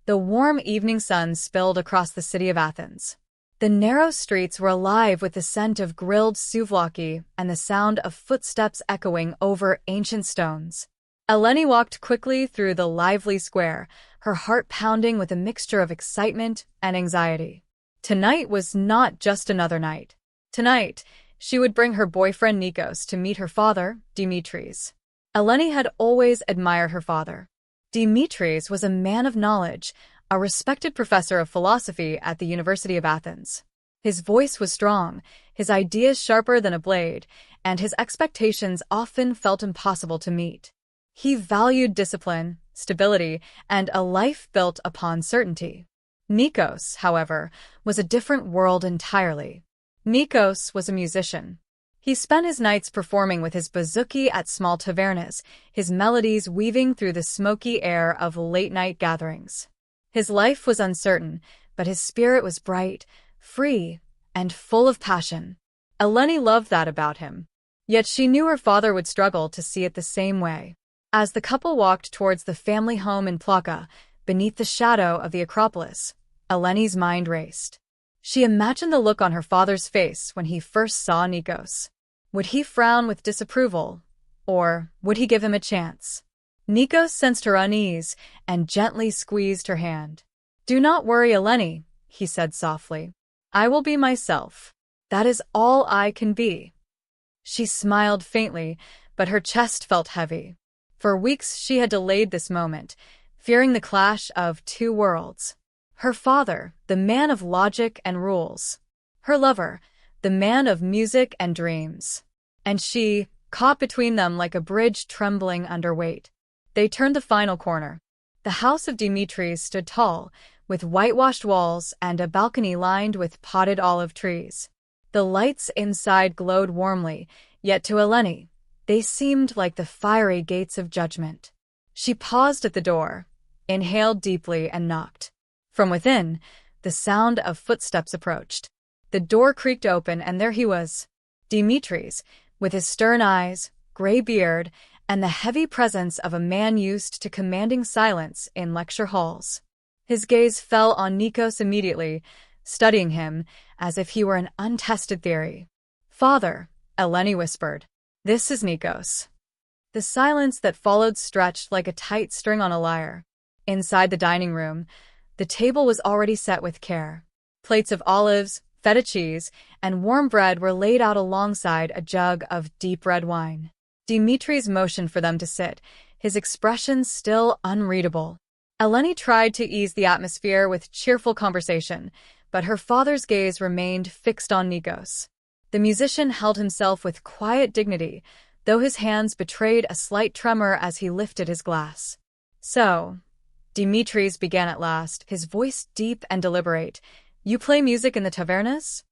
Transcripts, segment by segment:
The warm evening sun spilled across the city of Athens. The narrow streets were alive with the scent of grilled souvlaki and the sound of footsteps echoing over ancient stones. Eleni walked quickly through the lively square, her heart pounding with a mixture of excitement and anxiety. Tonight was not just another night. Tonight, she would bring her boyfriend Nikos to meet her father, Dimitris. Eleni had always admired her father. Dimitris was a man of knowledge, a respected professor of philosophy at the University of Athens. His voice was strong, his ideas sharper than a blade, and his expectations often felt impossible to meet. He valued discipline, stability, and a life built upon certainty. Nikos, however, was a different world entirely. Nikos was a musician. He spent his nights performing with his bouzouki at small tavernas, his melodies weaving through the smoky air of late-night gatherings. His life was uncertain, but his spirit was bright, free, and full of passion. Eleni loved that about him. Yet she knew her father would struggle to see it the same way. As the couple walked towards the family home in Plaka, beneath the shadow of the Acropolis, Eleni's mind raced. She imagined the look on her father's face when he first saw Nikos. Would he frown with disapproval, or would he give him a chance? Nikos sensed her unease and gently squeezed her hand. "Do not worry, Eleni," he said softly. "I will be myself. That is all I can be." She smiled faintly, but her chest felt heavy. For weeks she had delayed this moment, fearing the clash of two worlds. Her father, the man of logic and rules. Her lover, the man of music and dreams. And she, caught between them like a bridge trembling under weight. They turned the final corner. The house of Dimitris stood tall, with whitewashed walls and a balcony lined with potted olive trees. The lights inside glowed warmly, yet to Eleni, they seemed like the fiery gates of judgment. She paused at the door, inhaled deeply, and knocked. From within, the sound of footsteps approached. The door creaked open, and there he was, Dimitris, with his stern eyes, gray beard, and the heavy presence of a man used to commanding silence in lecture halls. His gaze fell on Nikos immediately, studying him as if he were an untested theory. "Father," Eleni whispered, "this is Nikos." The silence that followed stretched like a tight string on a lyre. Inside the dining room, the table was already set with care. Plates of olives, feta cheese, and warm bread were laid out alongside a jug of deep red wine. Dimitris motioned for them to sit, his expression still unreadable. Eleni tried to ease the atmosphere with cheerful conversation, but her father's gaze remained fixed on Nikos. The musician held himself with quiet dignity, though his hands betrayed a slight tremor as he lifted his glass. "So," Dimitris began at last, his voice deep and deliberate, "you play music in the tavernas?"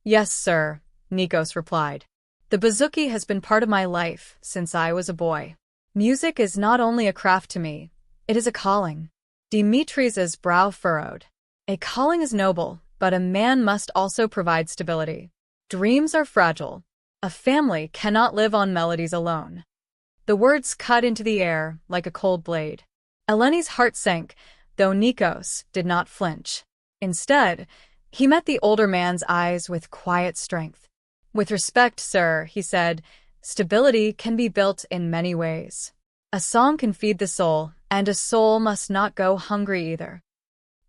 "Yes, sir," Nikos replied. "The bouzouki has been part of my life since I was a boy. Music is not only a craft to me, it is a calling." Dimitris's brow furrowed. "A calling is noble, but a man must also provide stability. Dreams are fragile. A family cannot live on melodies alone." The words cut into the air like a cold blade. Eleni's heart sank, though Nikos did not flinch. Instead, he met the older man's eyes with quiet strength. "With respect, sir," he said, "stability can be built in many ways. A song can feed the soul, and a soul must not go hungry either."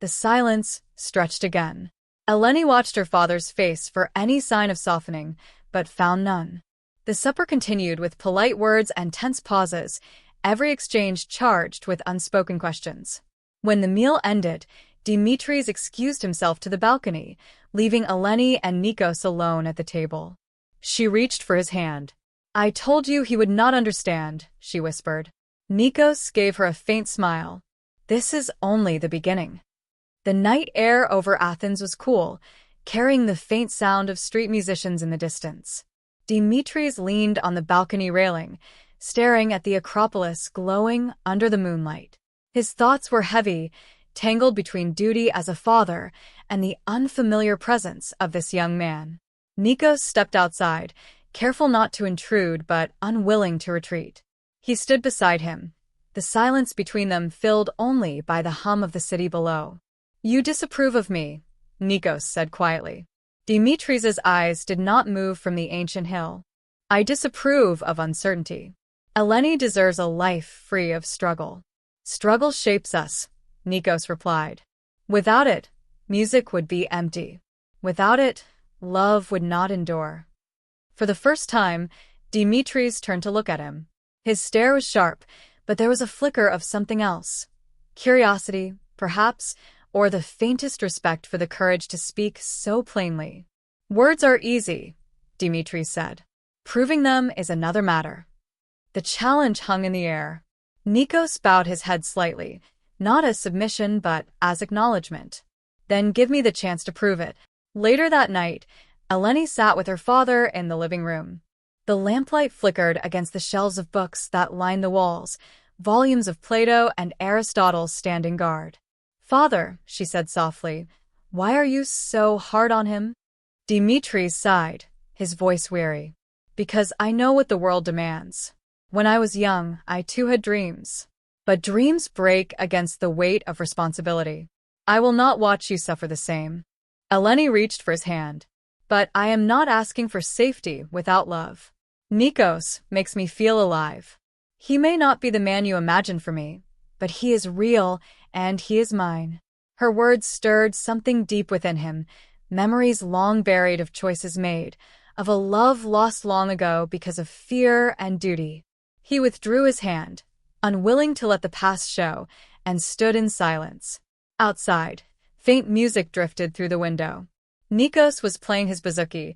The silence stretched again. Eleni watched her father's face for any sign of softening, but found none. The supper continued with polite words and tense pauses, every exchange charged with unspoken questions. When the meal ended, Dimitris excused himself to the balcony, leaving Eleni and Nikos alone at the table. She reached for his hand. "I told you he would not understand," she whispered. Nikos gave her a faint smile. "This is only the beginning." The night air over Athens was cool, carrying the faint sound of street musicians in the distance. Dimitris leaned on the balcony railing, staring at the Acropolis glowing under the moonlight. His thoughts were heavy, tangled between duty as a father and the unfamiliar presence of this young man. Nikos stepped outside, careful not to intrude but unwilling to retreat. He stood beside him, the silence between them filled only by the hum of the city below. "You disapprove of me," Nikos said quietly. Dimitri's eyes did not move from the ancient hill. "I disapprove of uncertainty. Eleni deserves a life free of struggle." "Struggle shapes us," Nikos replied. "Without it, music would be empty. Without it, love would not endure." For the first time, Dimitris turned to look at him. His stare was sharp, but there was a flicker of something else. Curiosity, perhaps, or the faintest respect for the courage to speak so plainly. "Words are easy," Dimitris said. "Proving them is another matter." The challenge hung in the air. Nikos bowed his head slightly, not as submission but as acknowledgement. "Then give me the chance to prove it." Later that night, Eleni sat with her father in the living room. The lamplight flickered against the shelves of books that lined the walls, volumes of Plato and Aristotle standing guard. "Father," she said softly, "why are you so hard on him?" Dimitris sighed, his voice weary. "Because I know what the world demands. When I was young, I too had dreams. But dreams break against the weight of responsibility. I will not watch you suffer the same." Eleni reached for his hand. "But I am not asking for safety without love. Nikos makes me feel alive. He may not be the man you imagine for me, but he is real and he is mine." Her words stirred something deep within him, memories long buried of choices made, of a love lost long ago because of fear and duty. He withdrew his hand, unwilling to let the past show, and stood in silence. Outside, faint music drifted through the window. Nikos was playing his bouzouki,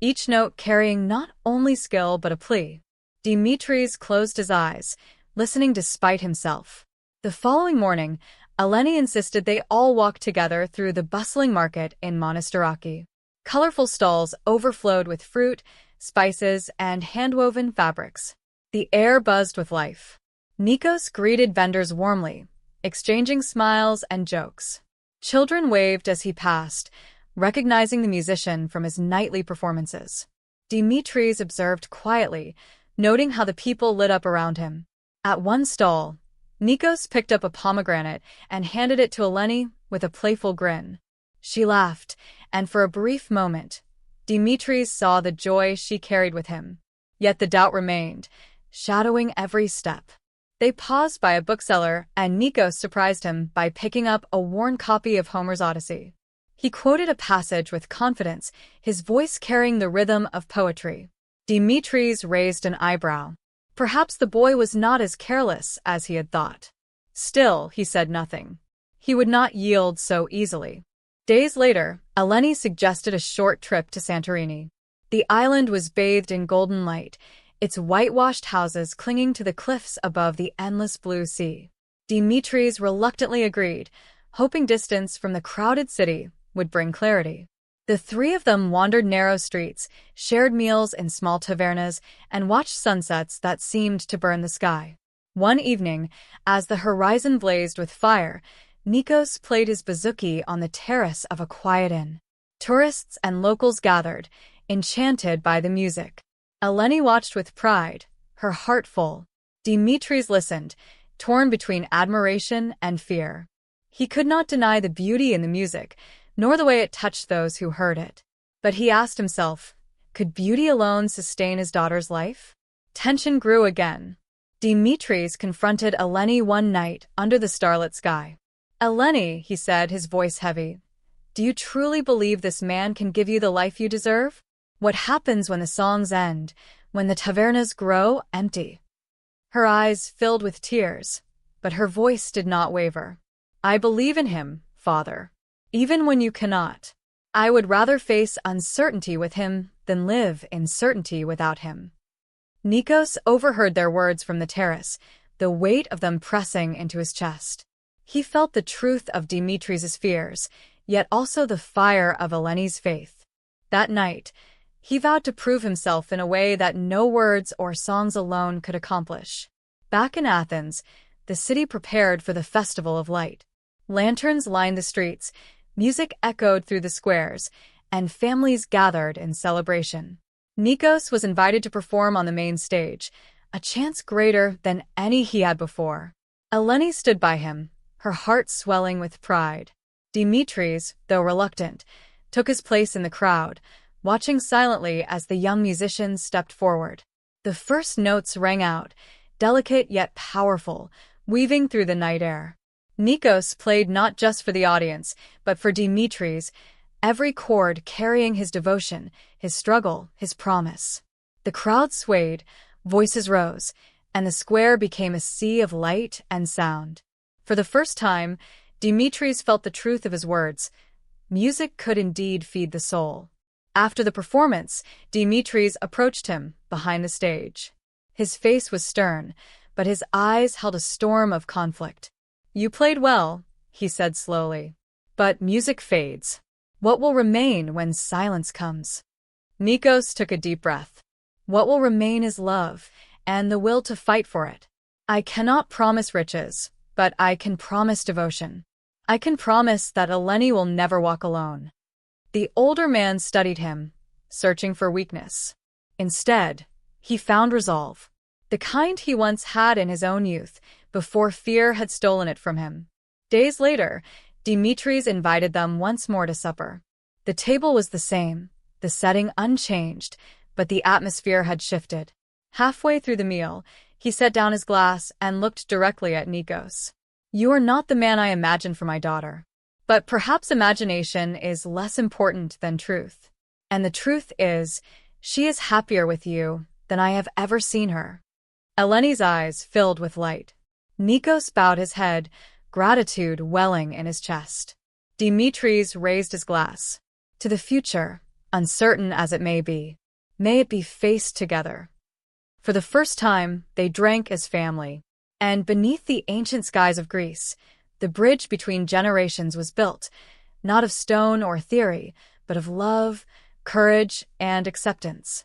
each note carrying not only skill but a plea. Dimitris closed his eyes, listening despite himself. The following morning, Eleni insisted they all walk together through the bustling market in Monastiraki. Colorful stalls overflowed with fruit, spices, and hand-woven fabrics. The air buzzed with life. Nikos greeted vendors warmly, exchanging smiles and jokes. Children waved as he passed, recognizing the musician from his nightly performances. Dimitris observed quietly, noting how the people lit up around him. At one stall, Nikos picked up a pomegranate and handed it to Eleni with a playful grin. She laughed, and for a brief moment, Dimitris saw the joy she carried with him. Yet the doubt remained, shadowing every step. They paused by a bookseller, and Nikos surprised him by picking up a worn copy of Homer's Odyssey. He quoted a passage with confidence, his voice carrying the rhythm of poetry. Dimitris raised an eyebrow. Perhaps the boy was not as careless as he had thought. Still, he said nothing. He would not yield so easily. Days later, Eleni suggested a short trip to Santorini. The island was bathed in golden light, its whitewashed houses clinging to the cliffs above the endless blue sea. Dimitris reluctantly agreed, hoping distance from the crowded city would bring clarity. The three of them wandered narrow streets, shared meals in small tavernas, and watched sunsets that seemed to burn the sky. One evening, as the horizon blazed with fire, Nikos played his bouzouki on the terrace of a quiet inn. Tourists and locals gathered, enchanted by the music. Eleni watched with pride, her heart full. Dimitris listened, torn between admiration and fear. He could not deny the beauty in the music, nor the way it touched those who heard it. But he asked himself, could beauty alone sustain his daughter's life? Tension grew again. Dimitris confronted Eleni one night under the starlit sky. "Eleni," he said, his voice heavy, "do you truly believe this man can give you the life you deserve? What happens when the songs end, when the tavernas grow empty?" Her eyes filled with tears, but her voice did not waver. "I believe in him, father. Even when you cannot. I would rather face uncertainty with him than live in certainty without him." Nikos overheard their words from the terrace, the weight of them pressing into his chest. He felt the truth of Dimitris's fears, yet also the fire of Eleni's faith. That night, he vowed to prove himself in a way that no words or songs alone could accomplish. Back in Athens, the city prepared for the Festival of Light. Lanterns lined the streets, music echoed through the squares, and families gathered in celebration. Nikos was invited to perform on the main stage, a chance greater than any he had before. Eleni stood by him, her heart swelling with pride. Dimitris, though reluctant, took his place in the crowd, watching silently as the young musicians stepped forward. The first notes rang out, delicate yet powerful, weaving through the night air. Nikos played not just for the audience, but for Dimitris, every chord carrying his devotion, his struggle, his promise. The crowd swayed, voices rose, and the square became a sea of light and sound. For the first time, Dimitris felt the truth of his words. Music could indeed feed the soul. After the performance, Dimitris approached him behind the stage. His face was stern, but his eyes held a storm of conflict. "You played well," he said slowly. "But music fades. What will remain when silence comes?" Nikos took a deep breath. "What will remain is love, and the will to fight for it. I cannot promise riches, but I can promise devotion. I can promise that Eleni will never walk alone." The older man studied him, searching for weakness. Instead, he found resolve, the kind he once had in his own youth, before fear had stolen it from him. Days later, Dimitris invited them once more to supper. The table was the same, the setting unchanged, but the atmosphere had shifted. Halfway through the meal, he set down his glass and looked directly at Nikos. "You are not the man I imagined for my daughter. But perhaps imagination is less important than truth. And the truth is, she is happier with you than I have ever seen her." Eleni's eyes filled with light. Nikos bowed his head, gratitude welling in his chest. Dimitris raised his glass. "To the future, uncertain as it may it be faced together." For the first time, they drank as family. And beneath the ancient skies of Greece, the bridge between generations was built, not of stone or theory, but of love, courage, and acceptance.